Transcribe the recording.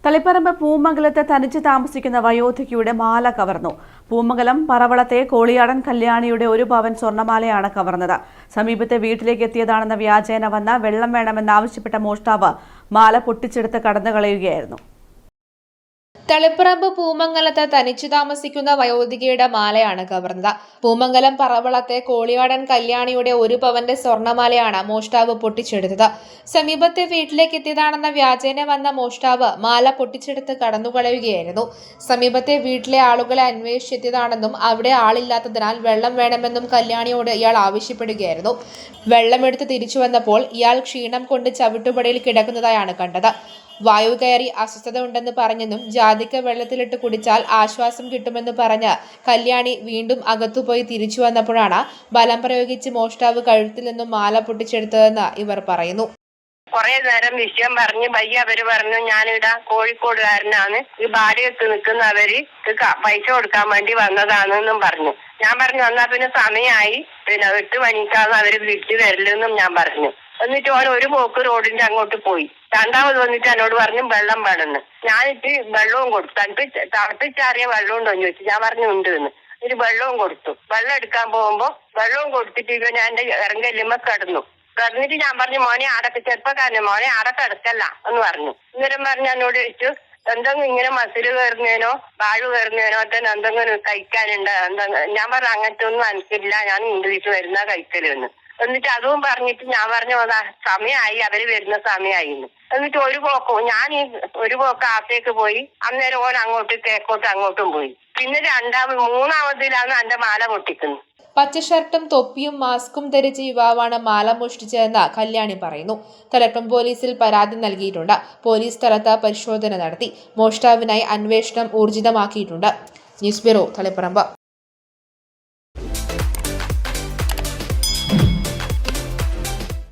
തളിപ്പറമ്പ് പൂമംഗലത്ത് തനിച്ച് താമസിക്കുന്ന വയോധികയുടെ മാല കവർന്നു. പൂമംഗലം പറവളത്തെ കോളിയാടൻ കല്യാണിയുടെ 1 പവൻ സ്വർണ്ണമാലയാണ് കവർന്നത്. സമീപത്തെ വീട്ടിലേക്ക് എത്തിയതാണെന്ന വ്യാജേന വന്ന വെള്ളം വേണമെന്നാവശ്യപ്പെട്ട മോഷ്ടാവ് മാല പൊട്ടിച്ചെടുത്ത് കടന്നുകളയുകയായിരുന്നു. തളിപ്പറമ്പ് പൂമംഗലത്ത് തനിച്ചു താമസിക്കുന്ന വയോധികയുടെ മാലയാണ് കവർന്നത്. പൂമംഗലം പറവളത്തെ കോളിയാടൻ കല്യാണിയുടെ 1 പവന്റെ സ്വർണ്ണമാലയാണ് മോഷ്ടാവ് പൊട്ടിച്ചെടുത്തത്. സമീപത്തെ വീട്ടിലേക്ക് എത്തിയതാണെന്ന വ്യാജേന വന്ന മോഷ്ടാവ് മാല പൊട്ടിച്ചെടുത്ത് കടന്നുകളയുകയായിരുന്നു. സമീപത്തെ വീട്ടിലെ ആളുകളെ അന്വേഷിച്ചെത്തിയതാണെന്നും അവിടെ ആളില്ലാത്തതിനാൽ വെള്ളം വേണമെന്നും കല്യാണിയോട് ഇയാൾ ആവശ്യപ്പെടുകയായിരുന്നു. വെള്ളമെടുത്ത് തിരിച്ചു വന്നപ്പോൾ ഇയാൾ ക്ഷീണം കൊണ്ട് ചവിട്ടുപടിയിൽ കിടക്കുന്നതായാണ് കണ്ടത്. വായു കയറി അസ്വസ്ഥത ഉണ്ടെന്ന് പറഞ്ഞെന്നും ജാതിക്ക വെള്ളത്തിലിട്ട് കുടിച്ചാൽ ആശ്വാസം കിട്ടുമെന്ന് പറഞ്ഞ് കല്യാണി വീണ്ടും അകത്തുപോയി തിരിച്ചു വന്നപ്പോഴാണ് ബലം പ്രയോഗിച്ച് മോഷ്ടാവ് കഴുത്തിൽ നിന്നും മാല പൊട്ടിച്ചെടുത്തതെന്ന് ഇവർ പറയുന്നു. കുറെ നേരം വിഷയം പറഞ്ഞ് അവര് പറഞ്ഞു ഞാനിവിടെ കോഴിക്കോടുകാരനാണ്, ഈ ഭാര്യത്ത് നിൽക്കുന്ന അവര് പൈസ കൊടുക്കാൻ വേണ്ടി വന്നതാണെന്നും പറഞ്ഞു. ഞാൻ പറഞ്ഞു എന്നാ പിന്നെ സമയമായി, 8 മണിക്കാണ് അവര് വീട്ടിൽ വരില്ലെന്നും ഞാൻ പറഞ്ഞു. എന്നിട്ട് ഓൻ ഒരു പോക്ക് റോഡിന്റെ അങ്ങോട്ട് പോയി. രണ്ടാമത് വന്നിട്ട് എന്നോട് പറഞ്ഞു വെള്ളം വേണമെന്ന്. ഞാനിട്ട് വെള്ളവും കൊടുത്തു. എനിക്ക് തിളപ്പിച്ചാറിയ വെള്ളം ഉണ്ടോ എന്ന് ചോദിച്ചു. ഞാൻ പറഞ്ഞു ഉണ്ട് എന്ന്. ഒരു വെള്ളവും കൊടുത്തു. വെള്ളം എടുക്കാൻ പോകുമ്പോ വെള്ളവും കൊടുത്തിട്ട് ഞാൻ എന്റെ ഇറങ്കല്ലുമ്പോ കിടന്നിട്ട് ഞാൻ പറഞ്ഞു മോനെ ആടൊക്കെ ചെറുപ്പക്കാരനെ മോനെ ആടൊക്കെ കിടക്കല്ല എന്ന് പറഞ്ഞു. ഇന്നേരം പറഞ്ഞ് എന്നോട് ചോദിച്ചു എന്തെങ്കിലും ഇങ്ങനെ മസില് കയറുന്നതിനോ വാഴു കയറുന്നതിനോ തന്നെ എന്തെങ്കിലും കഴിക്കാനുണ്ട് ഞാൻ പറഞ്ഞു അങ്ങനത്തെ ഒന്നും എനിക്കില്ല, ഞാൻ ഇംഗ്ലീഷ് വരുന്ന കഴിക്കലെന്ന്. എന്നിട്ട് അതും പറഞ്ഞിട്ട് ഞാൻ പറഞ്ഞു സമയമായി, അവര് വരുന്ന സമയമായി. എന്നിട്ട് ഞാൻ ഈ ഒരു പോക്ക് ആത്തേക്ക് പോയി. അന്നേരം ഓൻ അങ്ങോട്ട് തേക്കോട്ട് അങ്ങോട്ടും പോയി. പിന്നെ മൂന്നാമതിലാണ് എന്റെ മാല പൊട്ടിക്കുന്നത്. പച്ച ഷർട്ടും തൊപ്പിയും മാസ്കും ധരിച്ച യുവാവാണ് മാല മോഷ്ടിച്ചതെന്ന് കല്യാണി പറയുന്നു. തളിപ്പറമ്പ് പോലീസിൽ പരാതി നൽകിയിട്ടുണ്ട്. പോലീസ് സ്ഥലത്ത് പരിശോധന നടത്തി. മോഷ്ടാവിനായി അന്വേഷണം ഊർജിതമാക്കിയിട്ടുണ്ട്. News bureau, Taliparamba.